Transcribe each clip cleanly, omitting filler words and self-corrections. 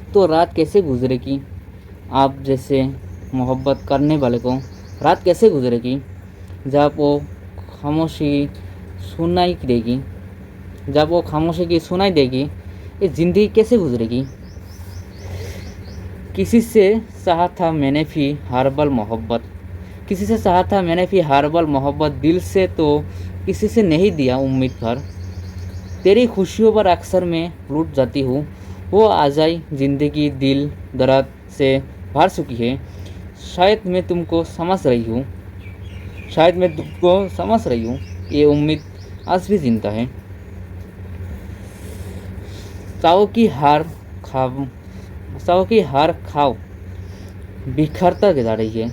तो रात कैसे गुजरेगी? आप जैसे मोहब्बत करने वाले को रात कैसे गुजरेगी जब वो खामोशी सुनाई देगी? जब वो खामोशी की सुनाई देगी, ये ज़िंदगी कैसे गुजरेगी? किसी से चाहा था मैंने भी हर पल मोहब्बत, किसी से चाहा था मैंने भी हर पल मोहब्बत, दिल से तो किसी से नहीं दिया उम्मीद भर। तेरी खुशियों पर अक्सर मैं लूट जाती हूँ, वो आ जाए ज़िंदगी दिल दर्द से भर चुकी है। शायद मैं तुमको समझ रही हूँ, शायद मैं तुमको समझ रही हूँ, ये उम्मीद आज भी जिंदा है। चाहो की हार खाओ, चाहो की हार खाओ बिखरता जा रही है।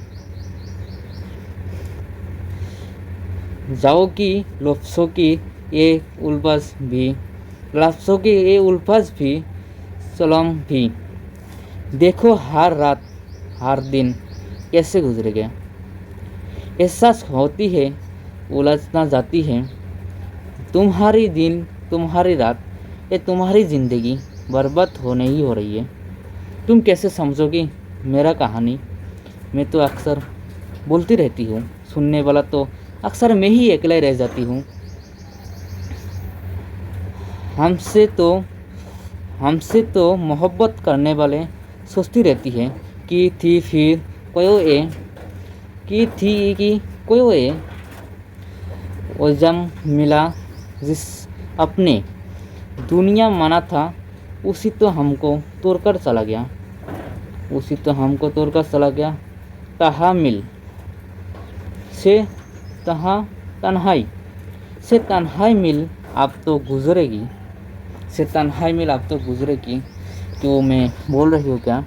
जाओ की लफ्ज़ों की ये उल्फज भी, लफ्ज़ों की ये उल्फज भी, सलाम भी। देखो हर रात हर दिन कैसे गुजर गया। एहसास होती है उलझना जाती है। तुम्हारी दिन तुम्हारी रात, ये तुम्हारी ज़िंदगी बर्बाद होने ही हो रही है। तुम कैसे समझोगी मेरा कहानी? मैं तो अक्सर बोलती रहती हूँ, सुनने वाला तो अक्सर मैं ही अकेला रह जाती हूँ। हमसे तो हमसे तो मोहब्बत करने वाले सोचती रहती है कि थी फिर कोयो ए, कि थी कि कोयो ए, वो जम मिला जिस अपने दुनिया माना था, उसी तो हमको तोड़कर चला गया, उसी तो हमको तोड़कर चला गया। तहा मिल से तहा तन्हाई से तन्हाई मिल अब तो गुजरेगी, से तन्हाई मिल अब तो गुजरेगी। तो मैं बोल रही हूँ क्या?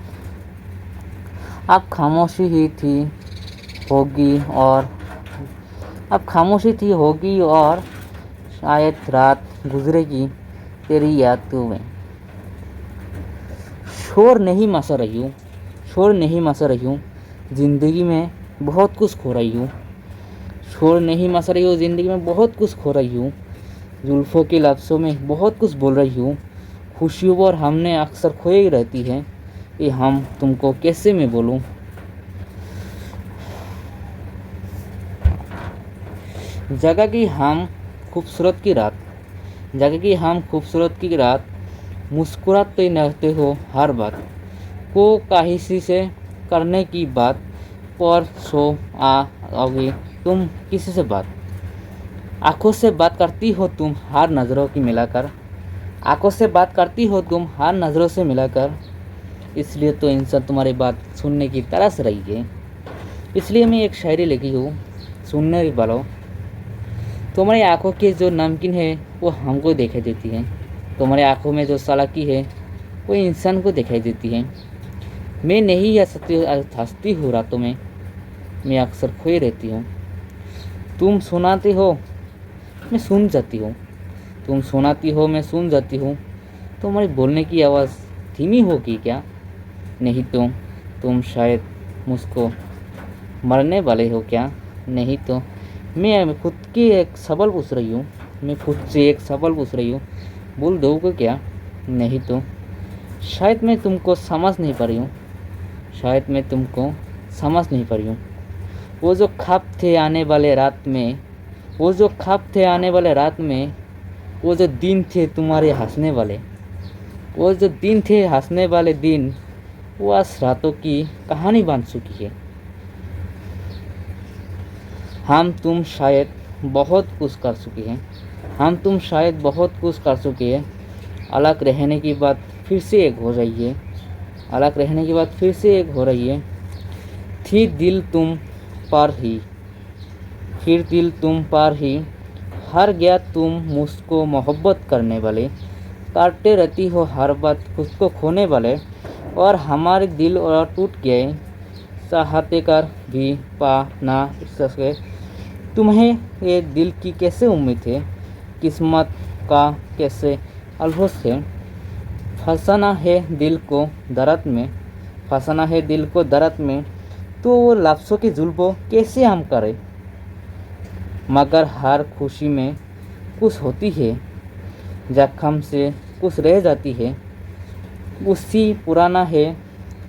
अब खामोशी ही थी होगी, और अब खामोशी थी होगी, और शायद रात गुजरेगी तेरी यादों में। शोर नहीं मचा रही हूँ, शोर नहीं मचा रही हूँ, ज़िंदगी में बहुत कुछ खो रही हूँ। शोर नहीं मचा रही हूँ, ज़िंदगी में बहुत कुछ खो रही हूँ। जुल्फ़ों के लफ्ज़ों में बहुत कुछ बोल रही हूँ। खुशियों पर हमने अक्सर खोई रहती है, ये हम तुमको कैसे मैं बोलूँ। जगह की हम खूबसूरत की रात, जगह की हम खूबसूरत की रात, मुस्कुराते रहते हो हर बात को काहिशी से करने की बात, पर सो आओगी तुम किसी से बात। आंखों से बात करती हो तुम हर नज़रों की मिलाकर, आंखों से बात करती हो तुम हर नज़रों से मिलाकर। इसलिए तो इंसान तुम्हारी बात सुनने की तरस रही है। इसलिए मैं एक शायरी लिखी हूँ, सुनने वालों। तुम्हारी आंखों की जो नमकीन है वो हमको दिखाई देती है, तुम्हारी आंखों में जो चालाकी है वो इंसान को दिखाई देती है। मैं नहीं हंसती हूँ रातों में, मैं अक्सर खोई रहती हूँ। तुम सुनाते हो मैं सुन जाती हूँ, तुम सुनाती हो मैं सुन जाती हूँ। तुम्हारी बोलने की आवाज़ धीमी होगी क्या? नहीं तो तुम शायद मुझको मरने वाले हो क्या? नहीं तो मैं खुद की एक सवाल पूछ रही हूँ, मैं खुद से एक सवाल पूछ रही हूँ, बोल दोगे क्या? नहीं तो शायद मैं तुमको समझ नहीं पा रही हूँ, शायद मैं तुमको समझ नहीं पा रही हूँ। वो जो ख्वाब थे आने वाले रात में, वो जो ख्वाब थे आने वाले रात में, वो जो दिन थे तुम्हारे हंसने वाले, वो जो दिन थे हंसने वाले दिन, वो आज रातों की कहानी बन चुकी है। हम तुम शायद बहुत कुछ कर चुके हैं, हम तुम शायद बहुत कुछ कर चुके हैं। अलग रहने की बात फिर से एक हो रही है, अलग रहने की बात फिर से एक हो रही है। थी दिल तुम पर ही, फिर दिल तुम पर ही हार गया तुम मुझको मोहब्बत करने वाले। काटते रहती हो हर बात खुद को खोने वाले, और हमारे दिल और टूट गए चाहते कर भी पा ना सके। तुम्हें ये दिल की कैसे उम्मीद है, किस्मत का कैसे अलहोस है। फंसाना है दिल को दर्द में, फंसाना है दिल को दर्द में, तो वो लफ्ज़ों की जुल्फों कैसे हम करें। मगर हर खुशी में कुछ होती है, जख्म से कुछ रह जाती है। उसी पुराना है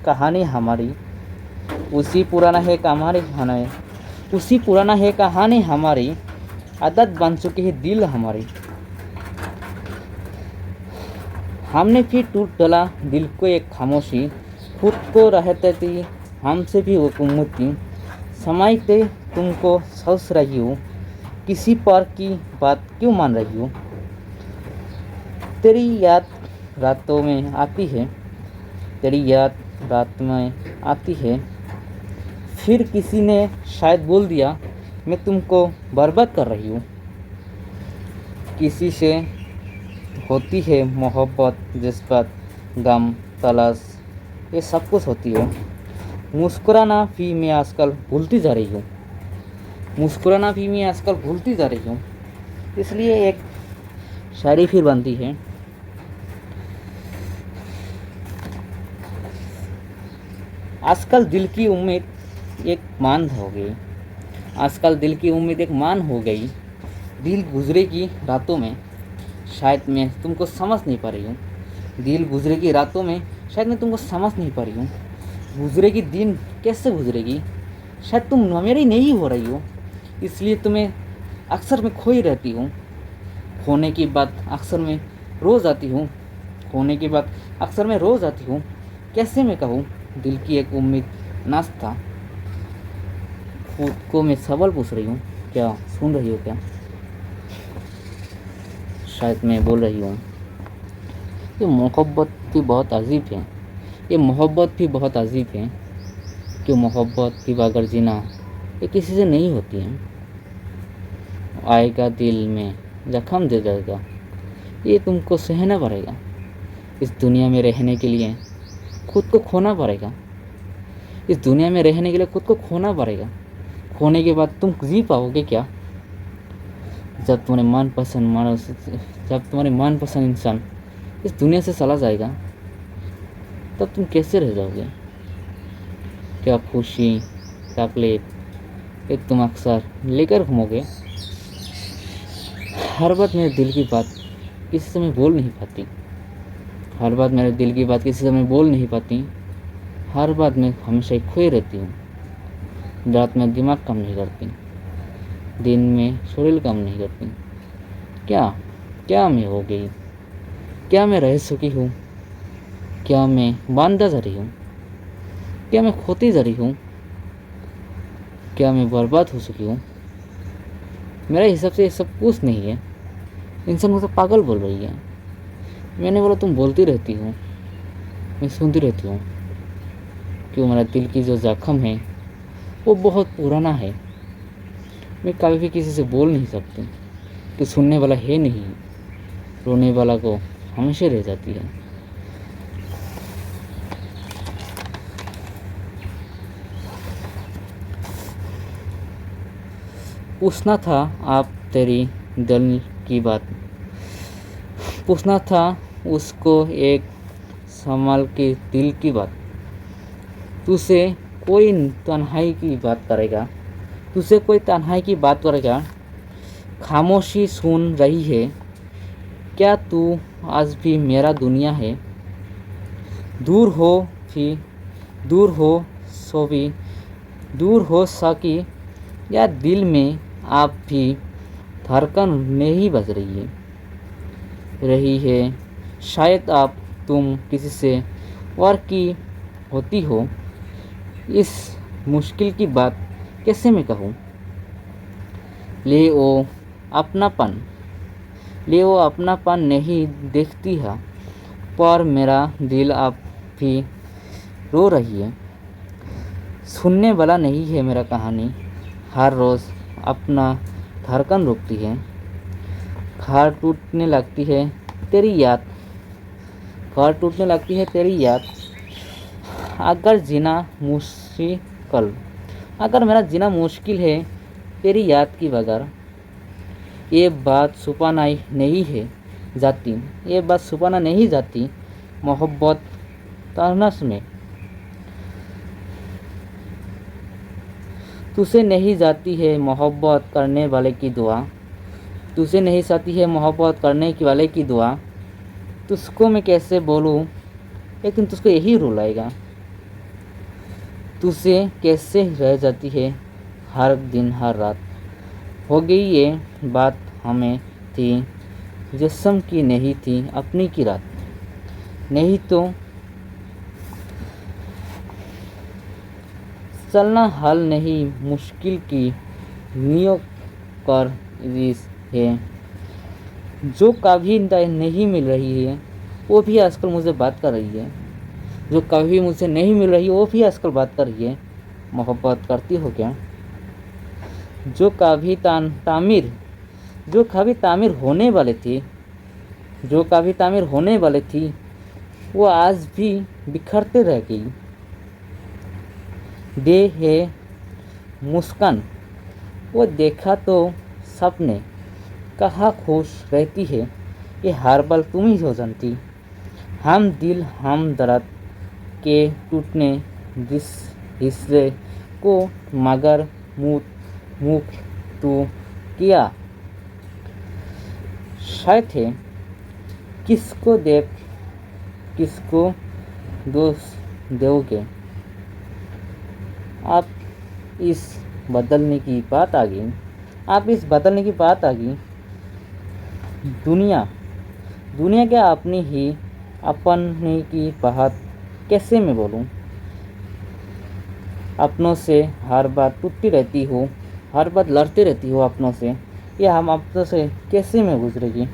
कहानी हमारी, उसी पुराना है कहानी, उसी पुराना है कहानी हमारी, आदत बन चुकी है दिल हमारी। हमने फिर टूट डाला दिल को एक खामोशी, खुद को रहते थी हमसे भी वो उम्मीद, समाइते तुमको सोच रही हूँ, किसी पर की बात क्यों मान रही हूँ। तेरी याद रातों में आती है, तेरी याद रात में आती है, फिर किसी ने शायद बोल दिया मैं तुमको बर्बाद कर रही हूँ। किसी से होती है मोहब्बत, जज्बात, गम, तलाश, ये सब कुछ होती है। मुस्कुराना भी मैं आजकल भूलती जा रही हूँ, मुस्कुराना भी मैं आजकल भूलती जा रही हूँ। इसलिए एक शायरी फिर बनती है। आजकल दिल की उम्मीद एक मान हो गई, आजकल दिल की उम्मीद एक मान हो गई, दिल गुजरेगी रातों में, शायद मैं तुमको समझ नहीं पा रही हूँ। दिल गुजरेगी रातों में, शायद मैं तुमको समझ नहीं पा रही हूँ। गुजरेगी दिन कैसे गुजरेगी, शायद तुम मेरी नहीं हो रही हो, इसलिए तुम्हें अक्सर मैं खोई रहती हूँ। खोने की बात अक्सर मैं रोज़ आती हूँ, खोने की बात अक्सर मैं रोज़ आती हूँ। कैसे मैं कहूँ दिल की एक उम्मीद नाश था। खुद को मैं सवाल पूछ रही हूँ, क्या सुन रही हो क्या? शायद मैं बोल रही हूँ। ये मोहब्बत भी बहुत अजीब है, ये मोहब्बत भी बहुत अजीब है कि मोहब्बत की बगैर जीना ये किसी से नहीं होती है। आएगा दिल में जख्म दे जाएगा, ये तुमको सहना पड़ेगा। इस दुनिया में रहने के लिए खुद को खोना पड़ेगा, इस दुनिया में रहने के लिए खुद को खोना पड़ेगा। खोने के बाद तुम जी पाओगे क्या? जब तुम्हारे मनपसंद इंसान इस दुनिया से चला जाएगा, तब तुम कैसे रह जाओगे? क्या खुशी, चॉकलेट एक तुम अक्सर लेकर घूमोगे? हर बात मेरे दिल की बात किसी से मैं बोल नहीं पाती, हर बात मेरे दिल की बात किसी से मैं बोल नहीं पाती। हर बात में हमेशा ही खोई रहती हूँ। रात में दिमाग काम नहीं करती, दिन में शरीर काम नहीं करती। क्या क्या मैं हो गई? क्या मैं रह चुकी हूँ? क्या मैं बांधा जा रही हूँ? क्या मैं खोती जा रही हूँ? क्या मैं बर्बाद हो चुकी हूँ? मेरे हिसाब से ये सब कुछ नहीं है। इंसान मुझे पागल बोल रही है। मैंने बोला तुम बोलती रहती हो, मैं सुनती रहती हूँ। क्यों मेरा दिल की जो जख्म है वो बहुत पुराना है, मैं कभी भी किसी से बोल नहीं सकती कि सुनने वाला है नहीं, रोने वाला को हमेशा रह जाती है। पूछना था आप तेरी दिल की बात, पूछना था उसको एक संभाल के दिल की बात। तुझसे कोई तन्हाई की बात करेगा, तुझसे कोई तन्हाई की बात करेगा। खामोशी सुन रही है, क्या तू आज भी मेरा दुनिया है? दूर हो भी, दूर हो सो भी, दूर हो सकी या दिल में आप भी धड़कन नहीं बज रही है। शायद आप तुम किसी से और की होती हो, इस मुश्किल की बात कैसे मैं कहूँ। ले ओ अपनापन, ले वो अपनापन नहीं देखती है, पर मेरा दिल अब भी रो रही है। सुनने वाला नहीं है मेरा कहानी, हर रोज़ अपना धड़कन रोकती है। घर टूटने लगती है तेरी याद, घर टूटने लगती है तेरी याद। अगर जीना मुश्किल, अगर मेरा जीना मुश्किल है तेरी याद की बगैर, ये बात छुपाना नहीं है जाती, ये बात छुपाना नहीं जाती। मोहब्बत तहनस में तुझसे नहीं जाती है मोहब्बत करने वाले की दुआ, तुझसे नहीं जाती है मोहब्बत करने की वाले की दुआ। तुझको मैं कैसे बोलूँ एक दिन तुझको यही रुलाएगा। तुझसे कैसे रह जाती है हर दिन हर रात। हो गई ये बात हमें थी जिस्म की नहीं थी अपनी की रात। नहीं तो चलना हाल नहीं मुश्किल की नियो कर रिस है। जो कभी नहीं मिल रही है वो भी आजकल मुझे बात कर रही है। जो कभी मुझसे नहीं मिल रही है वो भी आजकल बात कर रही है। मोहब्बत करती हो क्या? जो कभी तामीर होने वाले थी, जो कभी तामीर होने वाले थी वो आज भी बिखरते रह गई। दे है मुस्कान वो देखा तो सपने कहाँ खुश रहती है ये हर पल तुम ही हो जानती। हम दिल हम दर्द के टूटने जिस हिस्से को मगर मुख तो किया शायद है। किसको देख किसको दोष दोगे। आप इस बदलने की बात आ गई। दुनिया क्या अपनी की बात कैसे मैं बोलूं। अपनों से हर बार टूटती रहती हो, हर बार लड़ती रहती हो अपनों से। या हम अपनों से कैसे मैं गुजरेगी।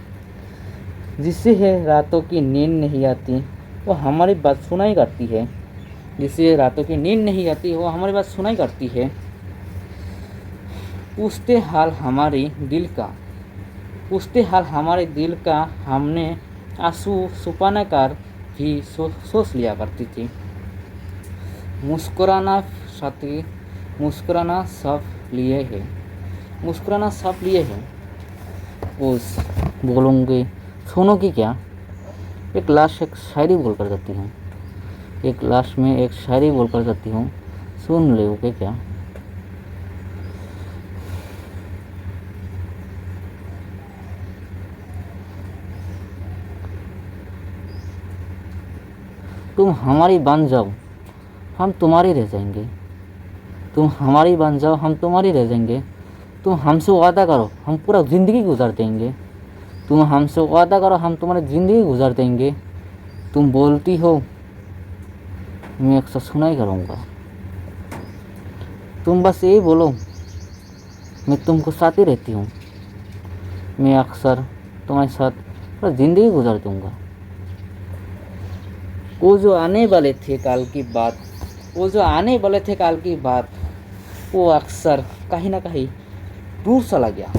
जिससे है रातों की नींद नहीं आती वो हमारी बात सुनाई करती है। जिससे रातों की नींद नहीं आती वो हमारी बात सुनाई करती है। पूछते हाल हमारे दिल का हमने आंसू छुपाना कर भी सोच लिया करती थी। मुस्कुराना सब लिए है। उस बोलूँगी सुनोगी क्या। एक लाश एक शायरी बोल कर जाती हूँ। एक लाश में एक शायरी बोल कर जाती हूँ, सुन लोगे क्या। तुम हमारी बन जाओ हम तुम्हारी रह जाएंगे। तुम हमारी बन जाओ हम तुम्हारी रह जाएंगे। तुम हमसे वादा करो हम पूरा ज़िंदगी गुजार देंगे। तुम हमसे वादा करो हम तुम्हारी ज़िंदगी गुजार देंगे। तुम बोलती हो मैं अक्सर सुना ही करूँगा। तुम बस यही बोलो मैं तुमको साथ ही रहती हूँ। मैं अक्सर तुम्हारे साथ पूरा ज़िंदगी गुजार दूँगा। वो जो आने वाले थे काल की बात वो अक्सर कहीं ना कहीं दूर चला गया।